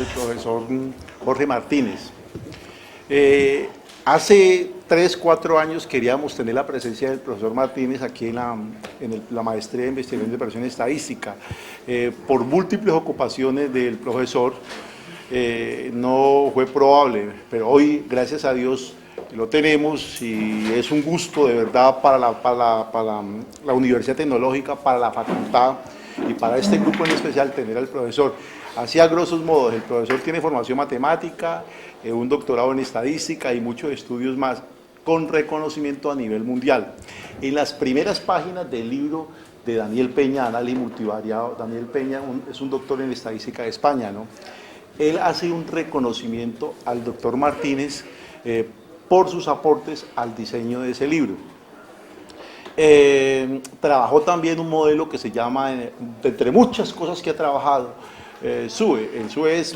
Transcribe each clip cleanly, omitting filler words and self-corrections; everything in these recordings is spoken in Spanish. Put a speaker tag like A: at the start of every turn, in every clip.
A: El profesor Jorge Martínez. Hace 3, 4 años queríamos tener la presencia del profesor Martínez aquí en la maestría de investigación de operación estadística. Por múltiples ocupaciones del profesor no fue probable, pero hoy, gracias a Dios, lo tenemos y es un gusto de verdad para la Universidad Tecnológica, para la facultad y para este grupo en especial tener al profesor. Así a grosos modos, el profesor tiene formación matemática, un doctorado en estadística y muchos estudios más, con reconocimiento a nivel mundial. En las primeras páginas del libro de Daniel Peña, Análisis Multivariado, Daniel Peña es un doctor en estadística de España, ¿no? Él hace un reconocimiento al doctor Martínez por sus aportes al diseño de ese libro. Trabajó también un modelo que se llama, entre muchas cosas que ha trabajado, SUE. El SUE es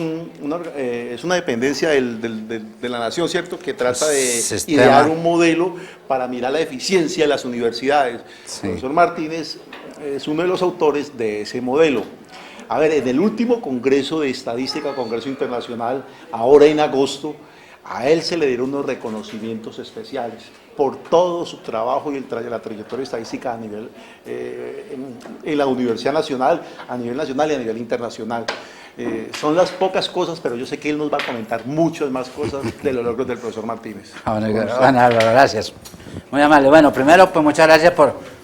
A: una dependencia de la nación, ¿cierto?, que trata de idear un modelo para mirar la eficiencia de las universidades. Sí. El profesor Martínez es uno de los autores de ese modelo. A ver, en el último Congreso de Estadística, Congreso Internacional, ahora en agosto, a él se le dieron unos reconocimientos especiales por todo su trabajo y la trayectoria estadística a nivel, en la Universidad Nacional, a nivel nacional y a nivel internacional. Son las pocas cosas, pero yo sé que él nos va a comentar muchas más cosas de los logros del profesor Martínez.
B: Bueno, gracias. Muy amable. Bueno, primero, pues muchas gracias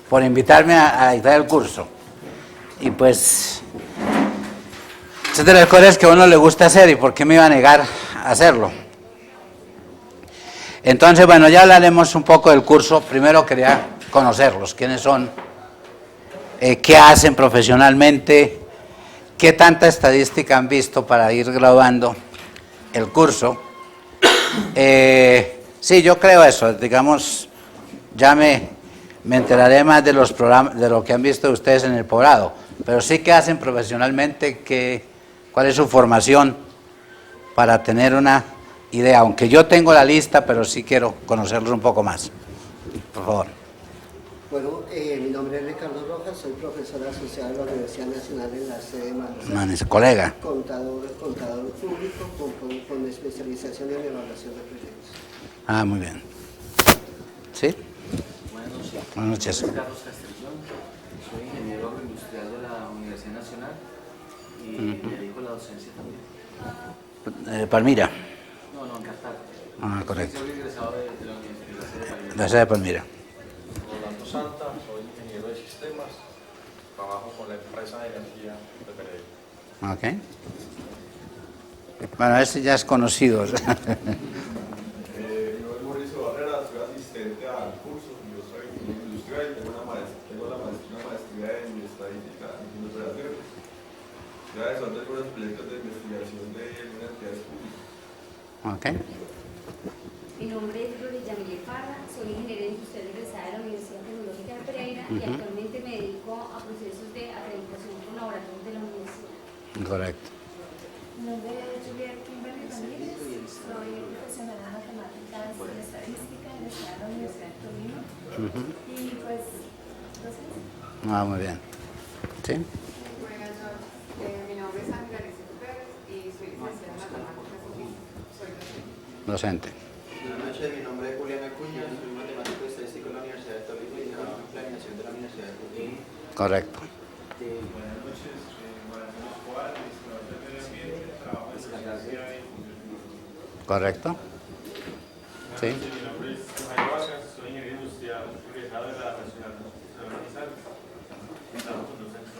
B: por invitarme a dictar el curso. Y pues, es de las cosas que a uno le gusta hacer, y por qué me iba a negar a hacerlo. Entonces, bueno, ya hablaremos un poco del curso. Primero quería conocerlos, quiénes son, qué hacen profesionalmente, qué tanta estadística han visto para ir graduando el curso. Sí, yo creo eso, digamos, ya me enteraré más de los programas, de lo que han visto ustedes en el posgrado, pero sí qué hacen profesionalmente, cuál es su formación para tener una idea, aunque yo tengo la lista, pero sí quiero conocerlos un poco más. Por favor.
C: Bueno, mi nombre es Ricardo Rojas, soy profesor asociado de la Universidad Nacional en la sede de Manizales.
B: Colega.
C: Contador público con especialización en evaluación de proyectos.
B: Ah, muy bien. ¿Sí? Buenas noches.
D: Soy Carlos Castellón, soy ingeniero agroindustrial de la Universidad Nacional y me dedico a la docencia también.
B: Palmira.
D: No, en Cartago.
B: Ah, correcto.
D: Soy egresado de la Universidad de
B: La sede de Palmira.
E: Rolando Santa, soy ingeniero de sistemas, trabajo con la empresa de energía de Pereira.
B: Ok. Bueno, ese ya es conocido.
E: Mi nombre es Mauricio Barrera, soy asistente al curso, yo soy ingeniero industrial y tengo una maestría en estadística y operaciones. Ya desarrollé algunos proyectos de investigación de algunas entidades públicas.
B: Ok.
F: Mi nombre es Gloria Yamile Parra, soy ingeniera industrial egresada de la Universidad Tecnológica de Pereira y actualmente me dedico a procesos de acreditación con laboratorios de la universidad.
B: Correcto.
G: Mi nombre es Juliet Kimberly Ramírez, soy profesional en matemáticas y estadística en la Universidad de Tolima. Y pues, no sé.
B: Ah, muy bien. ¿Sí?
H: Buenas noches, mi nombre es Ángela Liceo Pérez y soy licenciada en matemáticas y soy docente.
B: Docente.
I: Buenas noches, mi nombre es Julián Acuña, soy matemático y estadístico en la Universidad de Tolima y trabajo en planeación de la Universidad de Tolima.
B: Correcto.
E: Buenas noches, Manuel Escobar, administrador del medio ambiente, trabajo en ciencia y
B: Correcto. Sí.
E: Mi nombre es Jaime Vargas, soy ingeniero industrial egresado de la Nacional de Manizales y trabajo con docentes.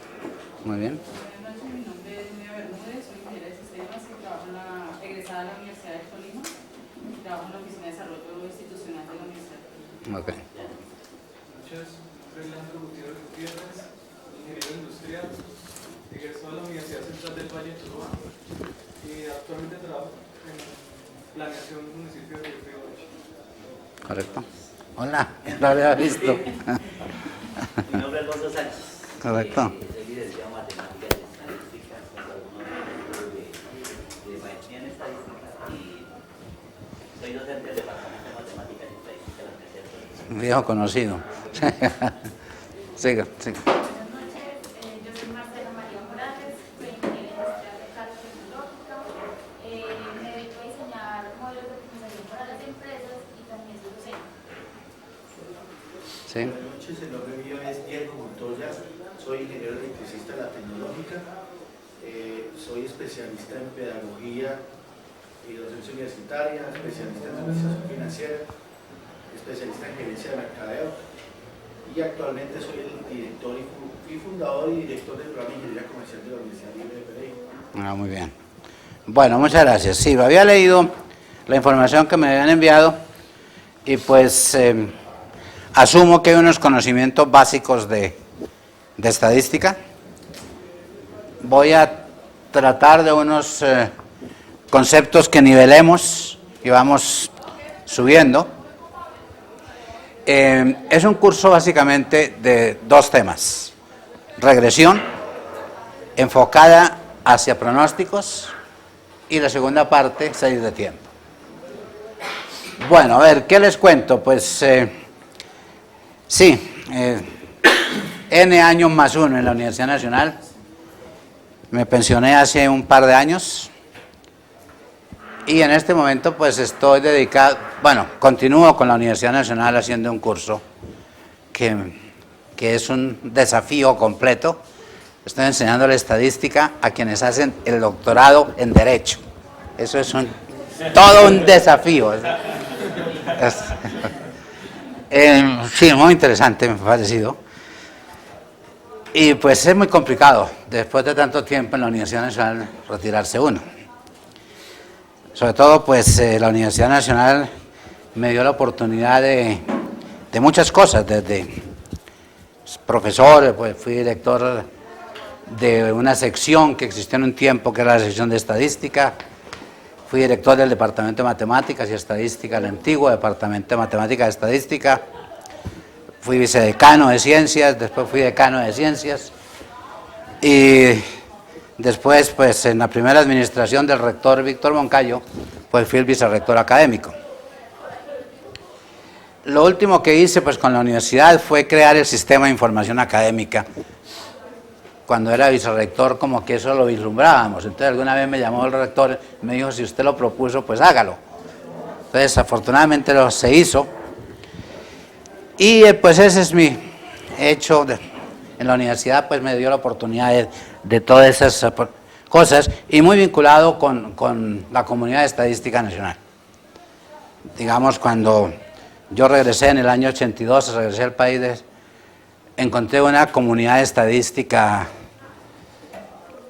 B: Muy bien.
H: Buenas noches, mi nombre es Nia Bermúdez, soy ingeniera de sistemas y trabajo egresada de la Universidad de Tolima y trabajo en la Oficina de Desarrollo Institucional de la Universidad de Tolima.
B: Ok.
E: Buenas noches, soy Leandro Gutiérrez Gutiérrez, ingeniero industrial, egresado de la Universidad Central del Valle de Tuluá y actualmente trabajo en planeación del municipio de Río Negro.
B: Correcto. Hola, no lo había visto.
J: Mi nombre es Alfonso Sánchez.
B: Correcto.
J: Soy licenciado en matemáticas y estadísticas, con algunos estudios de maestría en estadística y soy docente del departamento de matemáticas y estadística de la Universidad de Tolima.
B: Viejo conocido. Siga.
G: Buenas noches, yo soy Marcela María Morales, soy ingeniera industrial de carga tecnológica
B: Sí.
K: Buenas noches, el nombre mío es Diego Montoya, soy ingeniero electricista de la Tecnológica, soy especialista en pedagogía y docencia universitaria, especialista en administración financiera, especialista en gerencia de mercadeo y actualmente soy el director y fundador y director del programa de Ingeniería Comercial de la Universidad Libre de Pereira.
B: Ah, muy bien. Bueno, muchas gracias. Sí, había leído la información que me habían enviado y pues asumo que hay unos conocimientos básicos de estadística. Voy a tratar de unos conceptos que nivelemos y vamos subiendo. Es un curso básicamente de dos temas: regresión, enfocada hacia pronósticos, y la segunda parte, series de tiempo. Bueno, a ver, ¿qué les cuento? Pues sí, N años más uno en la Universidad Nacional. Me pensioné hace un par de años y en este momento pues estoy dedicado, bueno, continúo con la Universidad Nacional haciendo un curso que es un desafío completo. Estoy enseñando la estadística a quienes hacen el doctorado en Derecho. Eso es todo un desafío. Sí, muy interesante me ha parecido. Y pues es muy complicado, después de tanto tiempo en la Universidad Nacional, retirarse uno. Sobre todo, pues la Universidad Nacional me dio la oportunidad de muchas cosas, desde profesor, pues fui director de una sección que existió en un tiempo, que era la sección de estadística. Fui director del Departamento de Matemáticas y Estadística, el antiguo Departamento de Matemáticas y Estadística. Fui vicedecano de Ciencias, después fui decano de Ciencias. Y después, pues en la primera administración del rector Víctor Moncayo, pues fui el vicerrector académico. Lo último que hice, pues con la universidad, fue crear el sistema de información académica. Cuando era vicerrector, como que eso lo vislumbrábamos. Entonces alguna vez me llamó el rector y me dijo: si usted lo propuso, pues hágalo. Entonces afortunadamente se hizo. Y pues ese es mi hecho en la universidad, pues me dio la oportunidad de todas esas cosas, y muy vinculado con la comunidad estadística nacional. Digamos, cuando yo regresé en el año 82, regresé al país, encontré una comunidad estadística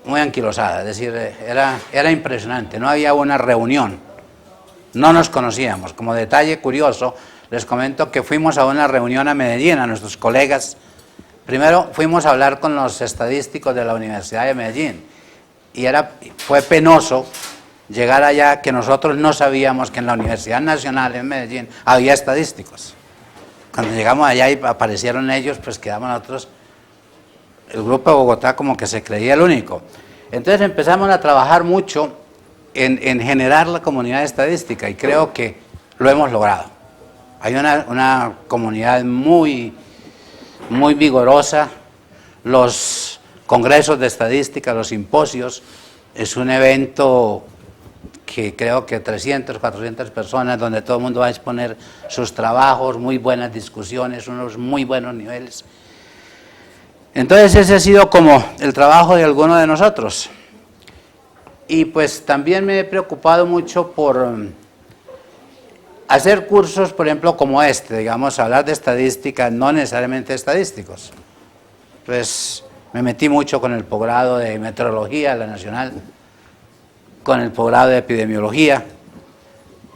B: muy anquilosada, es decir, era impresionante. No había una reunión, no nos conocíamos. Como detalle curioso, les comento que fuimos a una reunión a Medellín, a nuestros colegas. Primero fuimos a hablar con los estadísticos de la Universidad de Medellín, y fue penoso llegar allá, que nosotros no sabíamos que en la Universidad Nacional en Medellín había estadísticos. Cuando llegamos allá y aparecieron ellos, pues quedamos nosotros, el grupo de Bogotá, como que se creía el único. Entonces empezamos a trabajar mucho en generar la comunidad estadística, y creo que lo hemos logrado. Hay una comunidad muy vigorosa. Los congresos de estadística, los simposios, es un evento que creo que 300, 400 personas, donde todo el mundo va a exponer sus trabajos, muy buenas discusiones, unos muy buenos niveles. Entonces ese ha sido como el trabajo de algunos de nosotros. Y pues también me he preocupado mucho por hacer cursos, por ejemplo, como este, digamos, hablar de estadística, no necesariamente estadísticos. Pues me metí mucho con el posgrado de meteorología, la nacional, con el posgrado de epidemiología,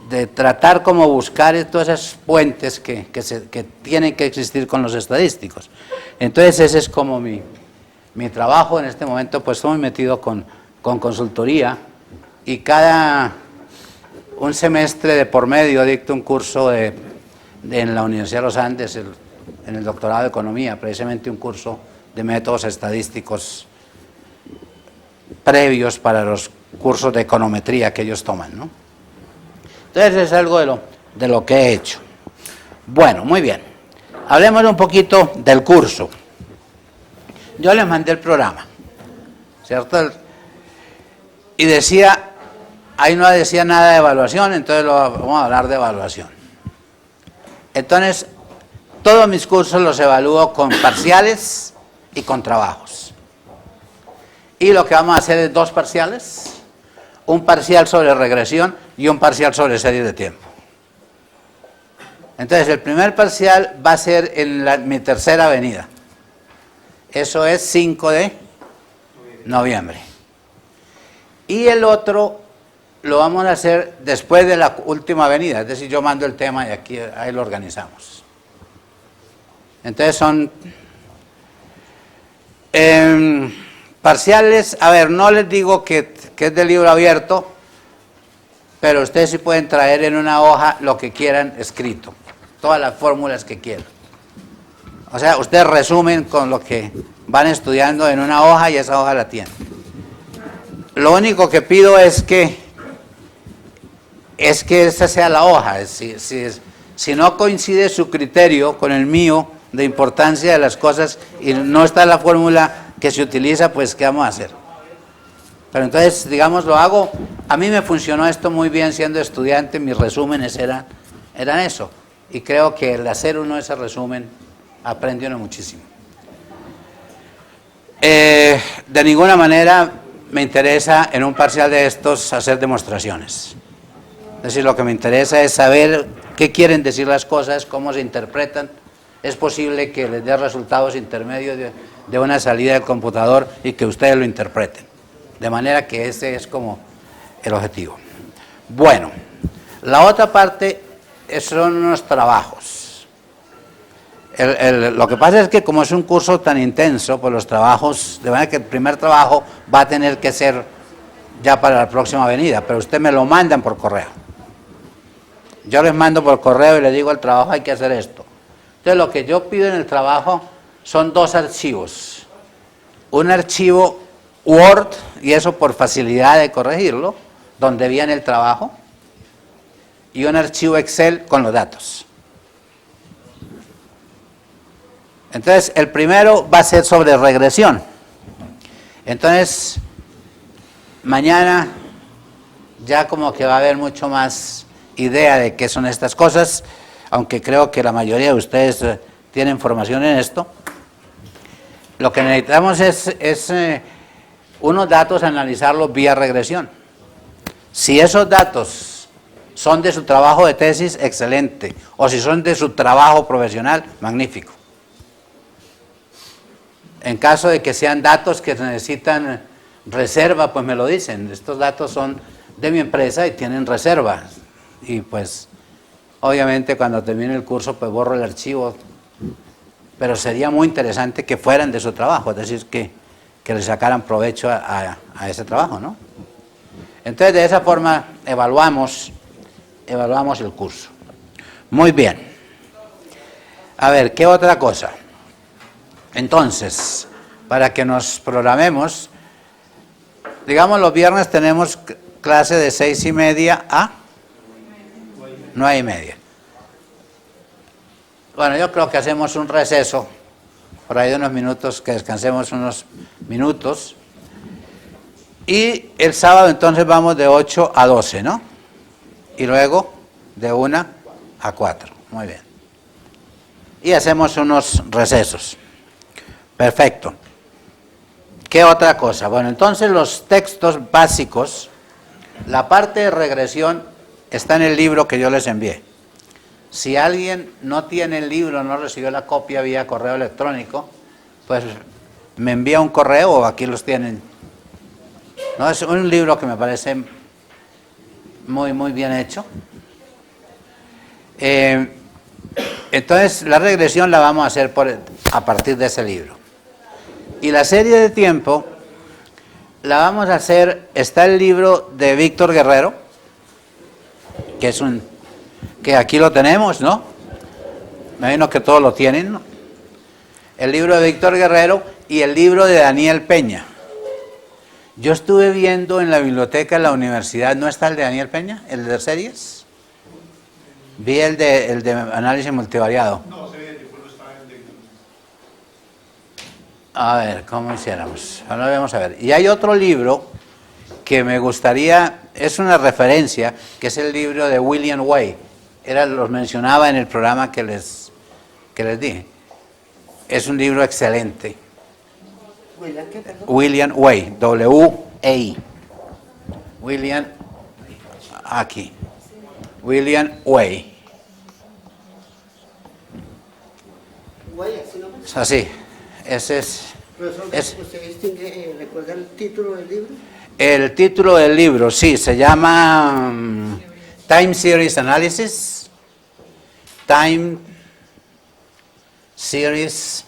B: de tratar como buscar todas esas puentes que tienen que existir con los estadísticos. Entonces ese es como mi trabajo en este momento. Pues estoy metido con consultoría, y un semestre de por medio dicto un curso en la Universidad de los Andes, en el doctorado de Economía, precisamente un curso de métodos estadísticos previos para los cursos de econometría que ellos toman, ¿no? Entonces es algo de lo que he hecho. Bueno, muy bien. Hablemos un poquito del curso. Yo les mandé el programa, ¿cierto? Y decía, ahí no decía nada de evaluación, entonces vamos a hablar de evaluación. Entonces, todos mis cursos los evalúo con parciales y con trabajos. Y lo que vamos a hacer es 2 parciales, un parcial sobre regresión y un parcial sobre series de tiempo. Entonces, el primer parcial va a ser en mi tercera avenida. Eso es 5 de noviembre. Y el otro lo vamos a hacer después de la última avenida, es decir, yo mando el tema y aquí ahí lo organizamos. Entonces son parciales, a ver, no les digo que es de libro abierto, pero ustedes sí pueden traer en una hoja lo que quieran escrito, todas las fórmulas que quieran. O sea, ustedes resumen con lo que van estudiando en una hoja y esa hoja la tienen. Lo único que pido es que esa sea la hoja. Si no coincide su criterio con el mío de importancia de las cosas y no está la fórmula que se utiliza, pues ¿qué vamos a hacer? Pero entonces, digamos, lo hago. A mí me funcionó esto muy bien siendo estudiante, mis resúmenes eran eso. Y creo que el hacer uno ese resumen aprende uno muchísimo. De ninguna manera me interesa en un parcial de estos hacer demostraciones. Es decir, lo que me interesa es saber qué quieren decir las cosas, cómo se interpretan. Es posible que les dé resultados intermedios de una salida del computador y que ustedes lo interpreten. De manera que ese es como el objetivo. Bueno, la otra parte son unos trabajos. Lo que pasa es que como es un curso tan intenso, pues los trabajos, de manera que el primer trabajo va a tener que ser ya para la próxima avenida, pero ustedes me lo mandan por correo. Yo les mando por correo y les digo, el trabajo hay que hacer esto. Entonces lo que yo pido en el trabajo son 2 archivos. Un archivo Word, y eso por facilidad de corregirlo, donde viene el trabajo, y un archivo Excel con los datos. Entonces, el primero va a ser sobre regresión. Entonces, mañana ya como que va a haber mucho más idea de qué son estas cosas, aunque creo que la mayoría de ustedes tienen formación en esto. Lo que necesitamos es unos datos, analizarlos vía regresión. Si esos datos son de su trabajo de tesis, excelente. O si son de su trabajo profesional, magnífico. En caso de que sean datos que necesitan reserva, pues me lo dicen. Estos datos son de mi empresa y tienen reserva. Y pues, obviamente cuando termine el curso, pues borro el archivo. Pero sería muy interesante que fueran de su trabajo, es decir, que le sacaran provecho a ese trabajo, ¿no? Entonces, de esa forma, evaluamos el curso. Muy bien. A ver, ¿qué otra cosa? Entonces, para que nos programemos, digamos, los viernes tenemos clase de 6:30 a 9:30. Bueno, yo creo que hacemos un receso, por ahí de unos minutos, que descansemos unos minutos. Y el sábado entonces vamos de 8 a 12, ¿no? Y luego de 1 a 4. Muy bien. Y hacemos unos recesos. Perfecto. ¿Qué otra cosa? Bueno, entonces los textos básicos, la parte de regresión está en el libro que yo les envié. Si alguien no tiene el libro, no recibió la copia vía correo electrónico, pues me envía un correo o aquí los tienen. No, es un libro que me parece muy, muy bien hecho. Entonces, la regresión la vamos a hacer a partir de ese libro. Y la serie de tiempo la vamos a hacer, está el libro de Víctor Guerrero, que aquí lo tenemos, ¿no? Me imagino que todos lo tienen, ¿no? El libro de Víctor Guerrero y el libro de Daniel Peña. Yo estuve viendo en la biblioteca de la universidad, ¿no está el de Daniel Peña? ¿El de series? Vi el de análisis multivariado.
E: No, se ve, después no está en el...
B: A ver, ¿cómo hiciéramos? Ahora vamos a ver. Y hay otro libro que me gustaría, es una referencia, que es el libro de William Way. Los mencionaba en el programa que que les dije. Es un libro excelente.
C: ¿William qué, perdón?
B: William Way, W-E-I. William, aquí. William Way.
C: Güey, así no me...
B: Es así. Ese es.
C: Profesor, ¿usted distingue, recuerda el título del libro?
B: El título del libro, sí, se llama Time Series Analysis. Time Series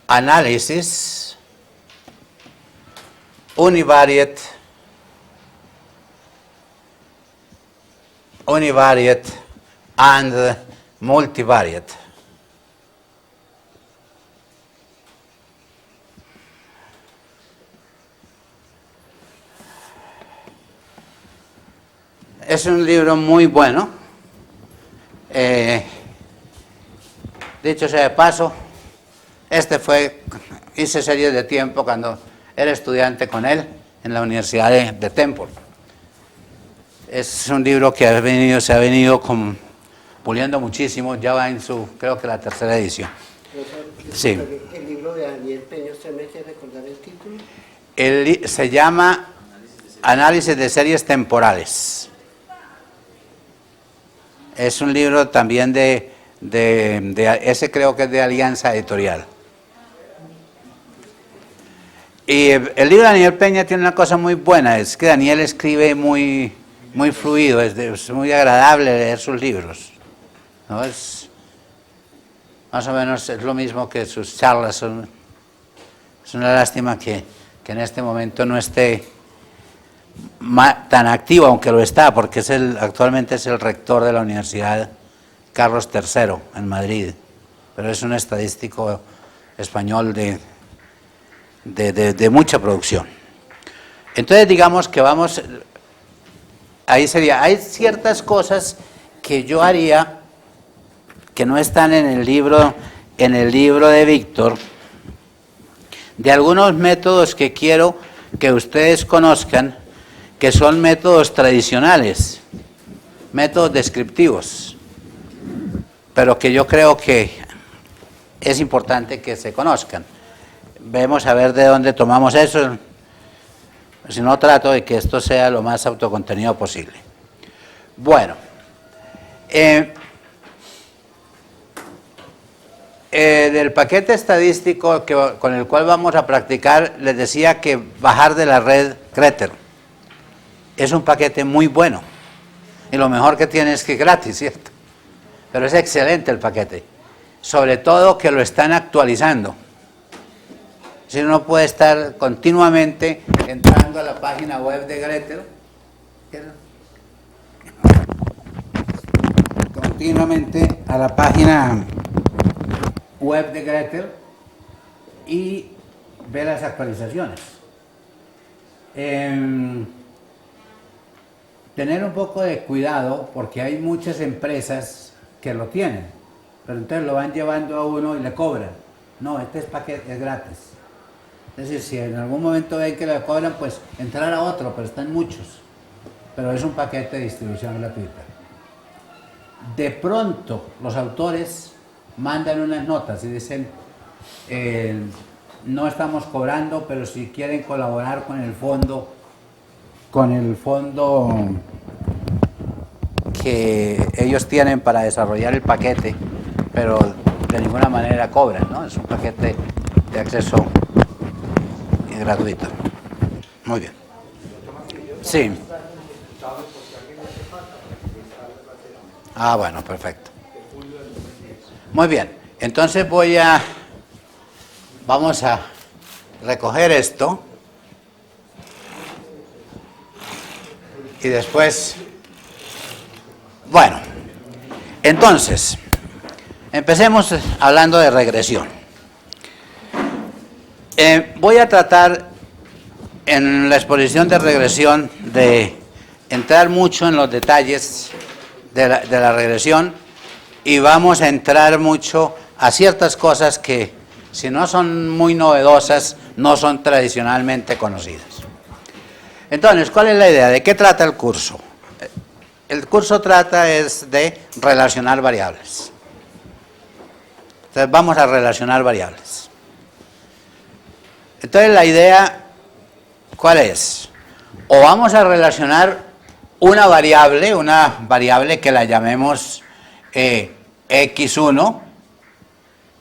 B: Analysis. Univariate and multivariate. Es un libro muy bueno. Dicho sea de paso, hice series de tiempo cuando era estudiante con él en la Universidad de Temple. Es un libro que se ha venido puliendo muchísimo, ya va en creo que la tercera edición. Sí.
C: El libro de Daniel Peña, ¿usted me quiere recordar el título?
B: Se llama Análisis de series temporales. Es un libro también ese creo que es de Alianza Editorial. Y el libro de Daniel Peña tiene una cosa muy buena, es que Daniel escribe muy fluido, es muy agradable leer sus libros, ¿no? Es más o menos es lo mismo que sus charlas. Es una lástima que en este momento no esté tan activo, aunque lo está, porque actualmente es el rector de la Universidad Carlos III en Madrid, pero es un estadístico español de mucha producción. Entonces digamos que hay ciertas cosas que yo haría que no están en el libro de Víctor, de algunos métodos que quiero que ustedes conozcan, que son métodos tradicionales, métodos descriptivos, pero que yo creo que es importante que se conozcan. Vamos a ver de dónde tomamos eso, si no trato de que esto sea lo más autocontenido posible. Bueno, del paquete estadístico con el cual vamos a practicar, les decía que bajar de la red Gretel es un paquete muy bueno, y lo mejor que tiene es que es gratis, ¿cierto? Pero es excelente el paquete, sobre todo que lo están actualizando. Si uno puede estar continuamente entrando a la página web de Gretel, continuamente a la página web de Gretel y ver las actualizaciones. Tener un poco de cuidado porque hay muchas empresas que lo tienen, pero entonces lo van llevando a uno y le cobran. No, este paquete es gratis. Es decir, si en algún momento ven que le cobran, pues entrar a otro, pero están muchos. Pero es un paquete de distribución gratuita. De pronto, los autores mandan unas notas y dicen, no estamos cobrando, pero si quieren colaborar con el fondo que ellos tienen para desarrollar el paquete, pero de ninguna manera cobran, ¿no? Es un paquete de acceso gratuito. Muy bien. Sí. Ah, bueno, perfecto. Muy bien. Entonces vamos a recoger esto y después, bueno, entonces empecemos hablando de regresión. Voy a tratar en la exposición de regresión de entrar mucho en los detalles de la regresión, y vamos a entrar mucho a ciertas cosas que, si no son muy novedosas, no son tradicionalmente conocidas. Entonces, ¿cuál es la idea? ¿De qué trata el curso? El curso trata de relacionar variables. Entonces vamos a relacionar variables. Entonces la idea, ¿cuál es? O vamos a relacionar una variable que la llamemos x1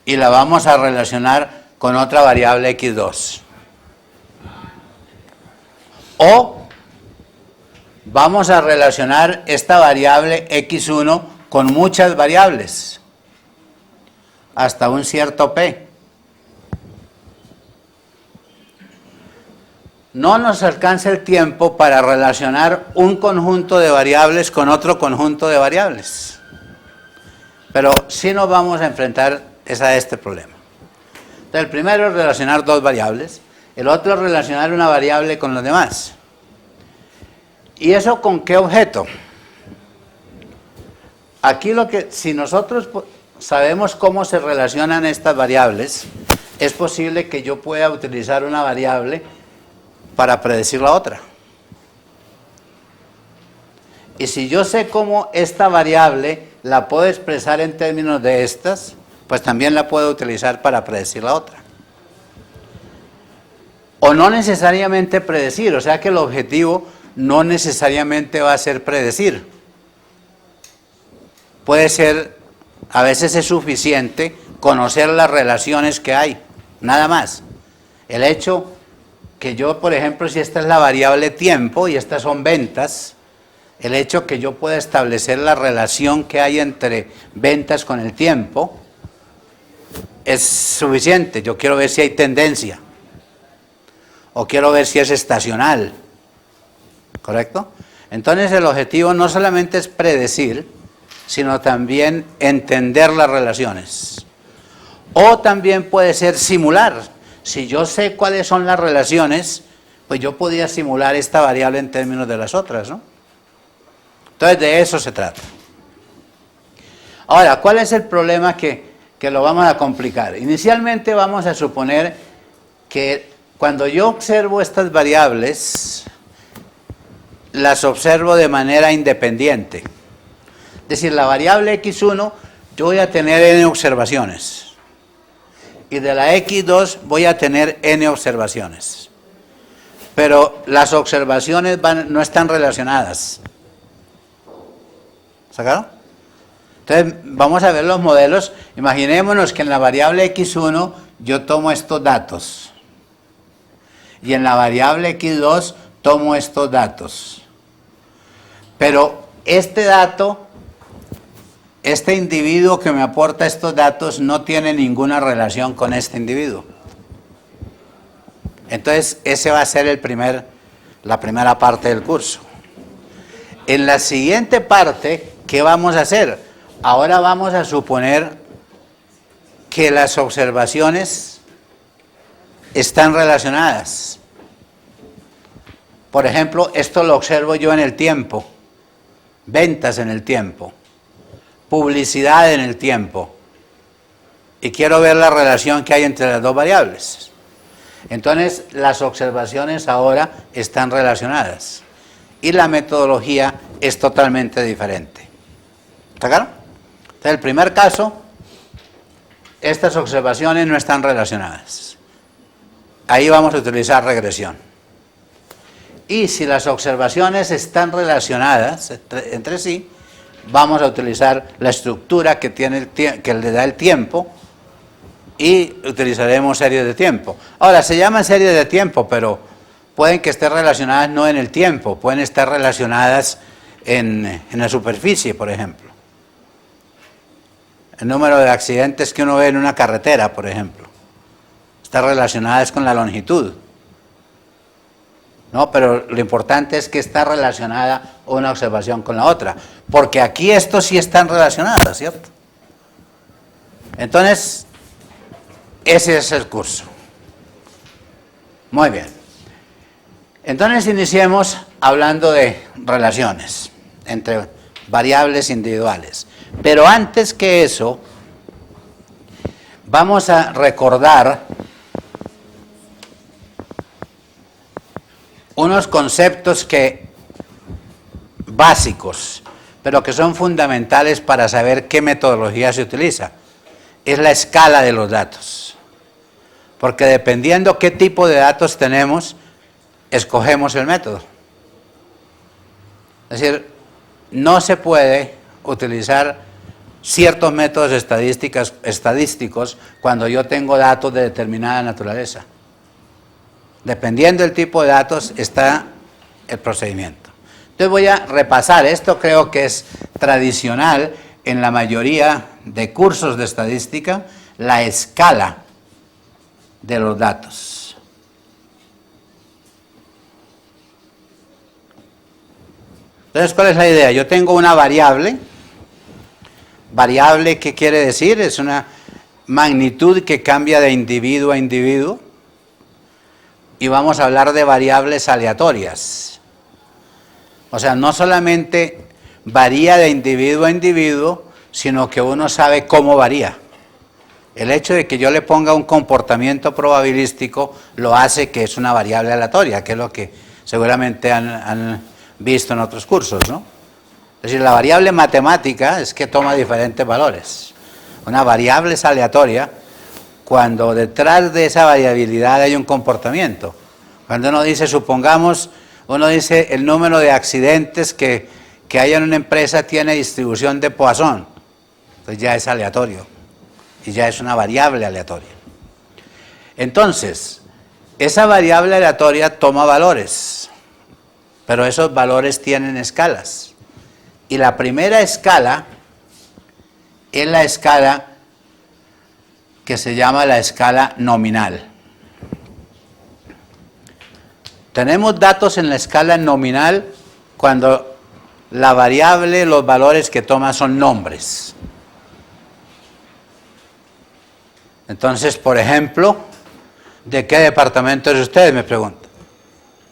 B: y la vamos a relacionar con otra variable x2. O vamos a relacionar esta variable x1 con muchas variables, hasta un cierto p. No nos alcanza el tiempo para relacionar un conjunto de variables con otro conjunto de variables. Pero sí nos vamos a enfrentar a este problema. Entonces, el primero es relacionar dos variables, el otro es relacionar una variable con los demás. ¿Y eso con qué objeto? Aquí si nosotros sabemos cómo se relacionan estas variables, es posible que yo pueda utilizar una variable para predecir la otra. Y si yo sé cómo esta variable la puedo expresar en términos de estas, pues también la puedo utilizar para predecir la otra. O no necesariamente predecir, o sea que el objetivo no necesariamente va a ser predecir. Puede ser, a veces es suficiente conocer las relaciones que hay, nada más. El hecho que yo, por ejemplo, si esta es la variable tiempo y estas son ventas, el hecho que yo pueda establecer la relación que hay entre ventas con el tiempo es suficiente. Yo quiero ver si hay tendencia o quiero ver si es estacional, ¿correcto? Entonces el objetivo no solamente es predecir, sino también entender las relaciones. O también puede ser simular. Si yo sé cuáles son las relaciones, pues yo podría simular esta variable en términos de las otras, ¿no? Entonces de eso se trata. Ahora, ¿cuál es el problema que lo vamos a complicar? Inicialmente vamos a suponer que cuando yo observo estas variables, las observo de manera independiente. Es decir, la variable x1 yo voy a tener n observaciones. Y de la x2 voy a tener n observaciones. Pero las observaciones no están relacionadas. ¿Sacaron? Entonces vamos a ver los modelos. Imaginémonos que en la variable x1 yo tomo estos datos. Y en la variable x2 tomo estos datos. Pero este dato, este individuo que me aporta estos datos no tiene ninguna relación con este individuo. Entonces, ese va a ser la primera parte del curso. En la siguiente parte, ¿qué vamos a hacer? Ahora vamos a suponer que las observaciones están relacionadas. Por ejemplo, esto lo observo yo en el tiempo, ventas en el tiempo, publicidad en el tiempo, y quiero ver la relación que hay entre las dos variables. Entonces, las observaciones ahora están relacionadas y la metodología es totalmente diferente. ¿Está claro? Entonces, el primer caso, estas observaciones no están relacionadas. Ahí vamos a utilizar regresión. Y si las observaciones están relacionadas entre sí, vamos a utilizar la estructura que le da el tiempo y utilizaremos series de tiempo. Ahora, se llaman series de tiempo, pero pueden que estén relacionadas no en el tiempo, pueden estar relacionadas en la superficie, por ejemplo. El número de accidentes que uno ve en una carretera, por ejemplo, está relacionadas con la longitud. No, pero lo importante es que está relacionada una observación con la otra, porque aquí estos sí están relacionadas, ¿cierto? Entonces, ese es el curso. Muy bien. Entonces iniciemos hablando de relaciones entre variables individuales. Pero antes que eso, vamos a recordar unos conceptos básicos, pero que son fundamentales para saber qué metodología se utiliza. es la escala de los datos. Porque dependiendo qué tipo de datos tenemos, escogemos el método. Es decir, no se puede utilizar ciertos métodos estadísticos cuando yo tengo datos de determinada naturaleza. Dependiendo del tipo de datos está el procedimiento. Entonces voy a repasar, esto creo que es tradicional en la mayoría de cursos de estadística, la escala de los datos. Entonces, ¿cuál es la idea? Yo tengo una variable. Variable, ¿qué quiere decir? Es una magnitud que cambia de individuo a individuo. Y vamos a hablar de variables aleatorias. O sea, no solamente varía de individuo a individuo, sino que uno sabe cómo varía. El hecho de que yo le ponga un comportamiento probabilístico lo hace que es una variable aleatoria, que es lo que seguramente han visto en otros cursos, ¿no? Es decir, la variable matemática es que toma diferentes valores. Una variable es aleatoria cuando detrás de esa variabilidad hay un comportamiento. Cuando uno dice, supongamos, uno dice el número de accidentes que hay en una empresa tiene distribución de Poisson, entonces ya es aleatorio y ya es una variable aleatoria. Entonces, esa variable aleatoria toma valores, pero esos valores tienen escalas. Y la primera escala es la escala que se llama la escala nominal. Tenemos datos en la escala nominal cuando la variable, los valores que toma son nombres. Entonces, por ejemplo, ¿de qué departamento es usted? Me pregunta.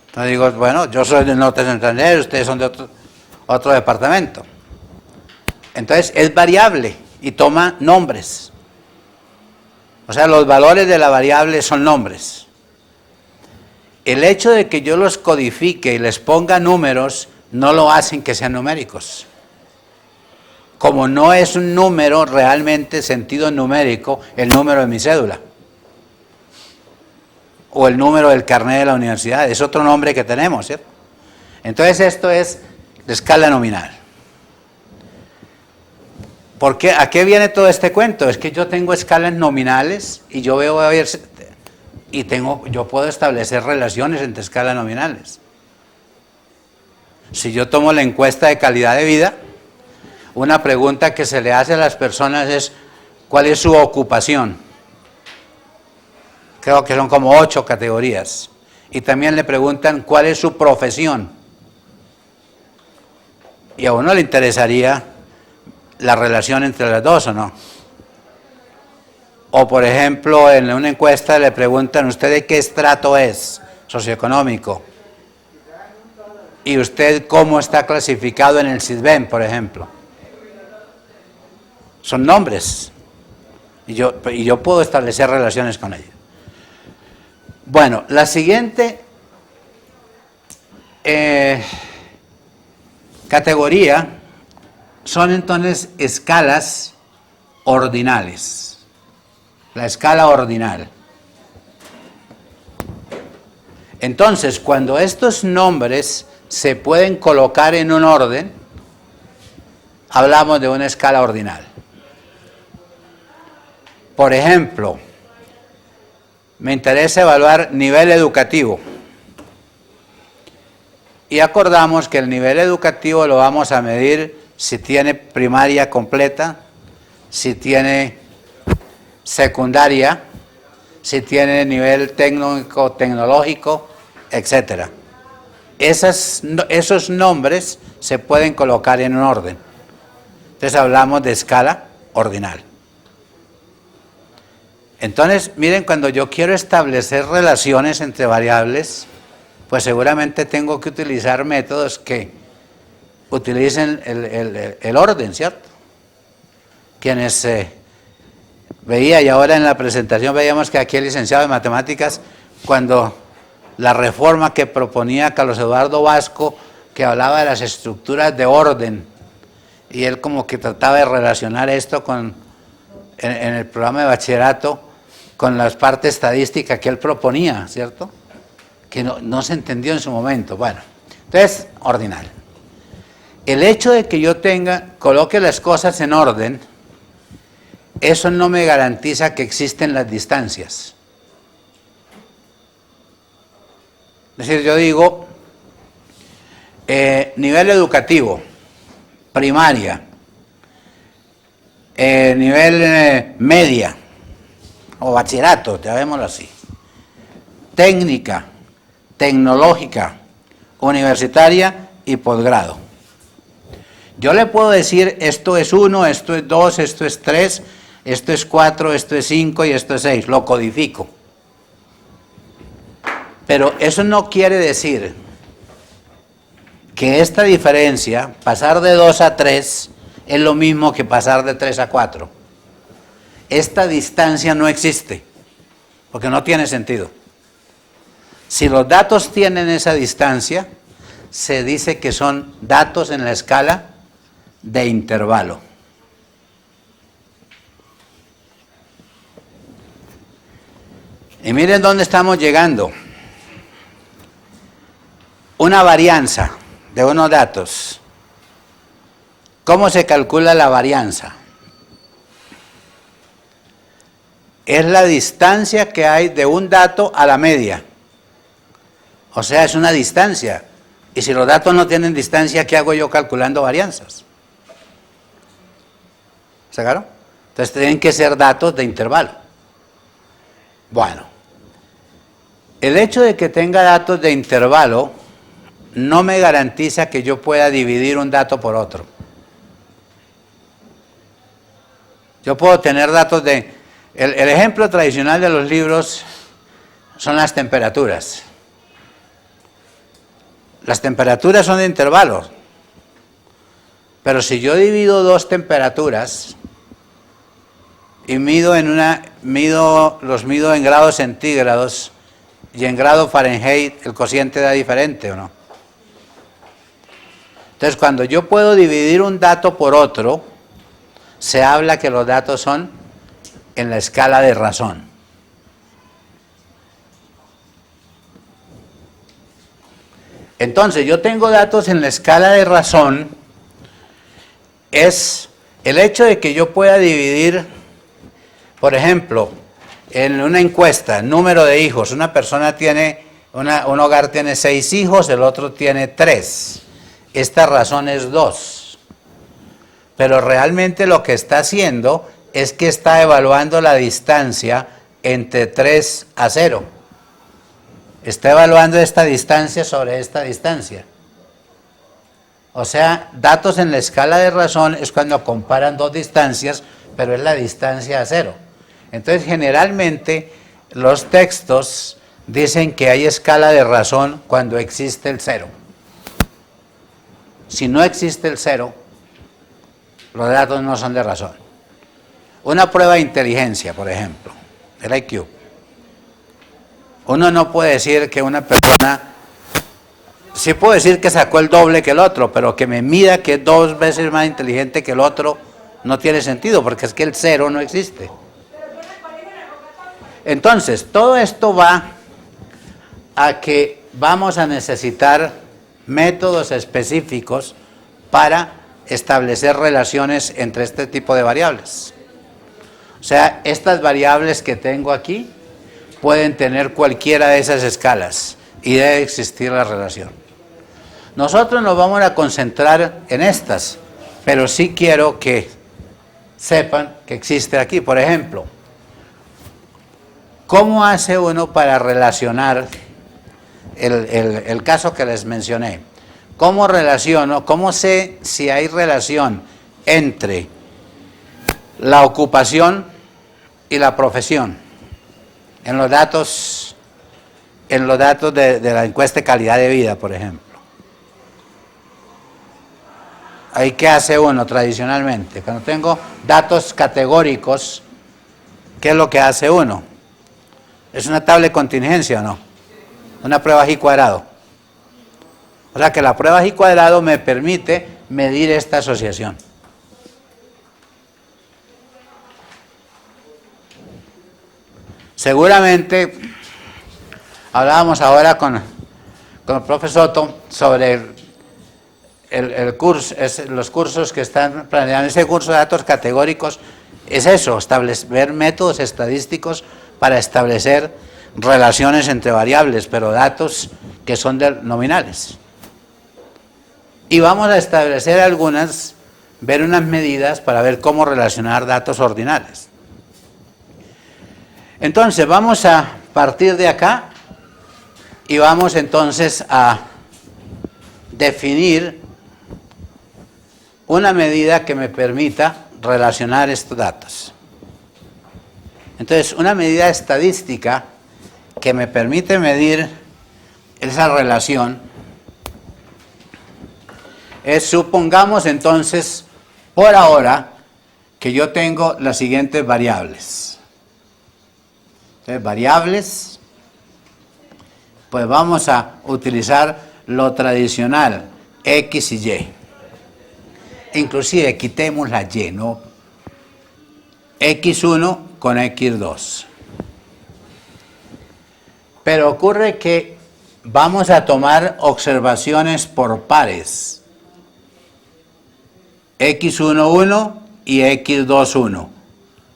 B: Entonces digo, bueno, yo soy del Norte de Santander, ustedes son de otro departamento. Entonces, es variable y toma nombres. O sea, los valores de la variable son nombres. El hecho de que yo los codifique y les ponga números no lo hacen que sean numéricos. Como no es un número realmente sentido numérico, el número de mi cédula o el número del carnet de la universidad, es otro nombre que tenemos, ¿cierto? Entonces esto es la escala nominal. ¿Por qué? ¿A qué viene todo este cuento? Es que yo tengo escalas nominales y yo veo a ver y yo puedo establecer relaciones entre escalas nominales. Si yo tomo la encuesta de calidad de vida, una pregunta que se le hace a las personas es ¿cuál es su ocupación? Creo que son como 8 categorías. Y también le preguntan ¿cuál es su profesión? Y a uno le interesaría la relación entre las dos, ¿o no? O por ejemplo, en una encuesta le preguntan ¿usted de qué estrato es socioeconómico? Y usted cómo está clasificado en el SISBEN, por ejemplo. Son nombres. Y yo puedo establecer relaciones con ellos. Bueno, la siguiente categoría son entonces escalas ordinales. La escala ordinal. Entonces, cuando estos nombres se pueden colocar en un orden, hablamos de una escala ordinal. Por ejemplo, me interesa evaluar nivel educativo. Y acordamos que el nivel educativo lo vamos a medir si tiene primaria completa, si tiene secundaria, si tiene nivel técnico, tecnológico, etc. Esos nombres se pueden colocar en un orden. Entonces hablamos de escala ordinal. Entonces, miren, cuando yo quiero establecer relaciones entre variables, pues seguramente tengo que utilizar métodos que utilicen el orden, ¿cierto? Quienes veía, y ahora en la presentación veíamos que aquí el licenciado de matemáticas, cuando la reforma que proponía Carlos Eduardo Vasco, que hablaba de las estructuras de orden, y él como que trataba de relacionar esto con en el programa de bachillerato con la parte estadística que él proponía, ¿cierto? Que no se entendió en su momento. Bueno, entonces, ordinal. El hecho de que yo coloque las cosas en orden, eso no me garantiza que existen las distancias. Es decir, yo digo, nivel educativo, primaria, nivel media, o bachillerato, llamémoslo así, técnica, tecnológica, universitaria y posgrado. Yo le puedo decir, esto es 1, esto es 2, esto es 3, esto es 4, esto es 5 y esto es 6, lo codifico. Pero eso no quiere decir que esta diferencia, pasar de 2 a 3, es lo mismo que pasar de 3 a 4. Esta distancia no existe, porque no tiene sentido. Si los datos tienen esa distancia, se dice que son datos en la escala de intervalo. Y miren dónde estamos llegando. Una varianza de unos datos. ¿Cómo se calcula la varianza? Es la distancia que hay de un dato a la media. O sea, es una distancia. Y si los datos no tienen distancia, ¿qué hago yo calculando varianzas? ¿Está claro? Entonces tienen que ser datos de intervalo. Bueno, el hecho de que tenga datos de intervalo no me garantiza que yo pueda dividir un dato por otro. Yo puedo tener datos de... El ejemplo tradicional de los libros son las temperaturas. Las temperaturas son de intervalos. Pero si yo divido dos temperaturas y los mido en grados centígrados y en grado Fahrenheit, el cociente da diferente, ¿o no? Entonces, cuando yo puedo dividir un dato por otro, se habla que los datos son en la escala de razón. Entonces, yo tengo datos en la escala de razón, es el hecho de que yo pueda dividir, por ejemplo, en una encuesta, número de hijos, una persona tiene, un hogar tiene 6 hijos, el otro tiene 3. Esta razón es 2. Pero realmente lo que está haciendo es que está evaluando la distancia entre 3 a 0. Está evaluando esta distancia sobre esta distancia. O sea, datos en la escala de razón es cuando comparan dos distancias, pero es la distancia a 0. Entonces, generalmente, los textos dicen que hay escala de razón cuando existe el 0. Si no existe el 0, los datos no son de razón. Una prueba de inteligencia, por ejemplo, el IQ. Uno no puede decir que una persona, sí puedo decir que sacó el doble que el otro, pero que me mida que es 2 veces más inteligente que el otro, no tiene sentido, porque es que el 0 no existe. Entonces, todo esto va a que vamos a necesitar métodos específicos para establecer relaciones entre este tipo de variables. O sea, estas variables que tengo aquí pueden tener cualquiera de esas escalas y debe existir la relación. Nosotros nos vamos a concentrar en estas, pero sí quiero que sepan que existe aquí. Por ejemplo, ¿cómo hace uno para relacionar el caso que les mencioné? ¿Cómo relaciono, cómo sé si hay relación entre la ocupación y la profesión en los datos de la encuesta de calidad de vida, por ejemplo? ¿Ahí qué hace uno tradicionalmente? Cuando tengo datos categóricos, ¿qué es lo que hace uno? ¿Es una tabla de contingencia o no? Una prueba G cuadrado. O sea que la prueba G cuadrado me permite medir esta asociación. Seguramente hablábamos ahora con el profe Soto sobre el curso, los cursos que están planeando. Ese curso de datos categóricos es eso, establecer métodos estadísticos para establecer relaciones entre variables, pero datos que son nominales. Y vamos a establecer ver unas medidas para ver cómo relacionar datos ordinales. Entonces, vamos a partir de acá y vamos entonces a definir una medida que me permita relacionar estos datos. Entonces, una medida estadística que me permite medir esa relación es, supongamos entonces, por ahora, que yo tengo las siguientes variables. Entonces, variables, pues vamos a utilizar lo tradicional, X y Y. Inclusive quitemos la Y, ¿no? X1 con X2. Pero ocurre que vamos a tomar observaciones por pares. X11 y X21.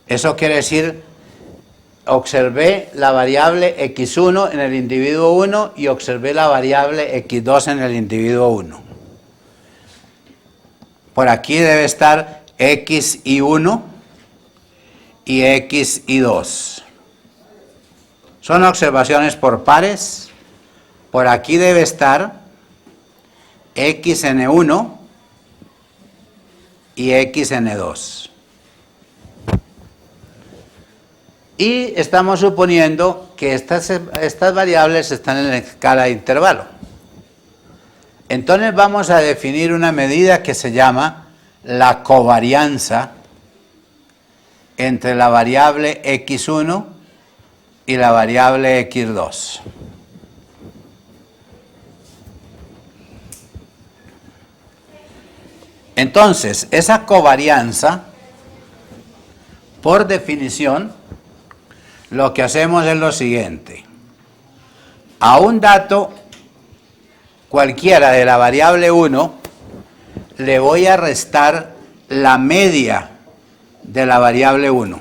B: Eso quiere decir, observé la variable X1 en el individuo 1 y observé la variable X2 en el individuo 1. Por aquí debe estar X1 y X2. Son observaciones por pares. Por aquí debe estar XN1 y XN2. Y estamos suponiendo que estas variables están en la escala de intervalo. Entonces vamos a definir una medida que se llama la covarianza entre la variable X1 y la variable X2. Entonces, esa covarianza, por definición, lo que hacemos es lo siguiente. A un dato cualquiera de la variable 1 le voy a restar la media de la variable 1.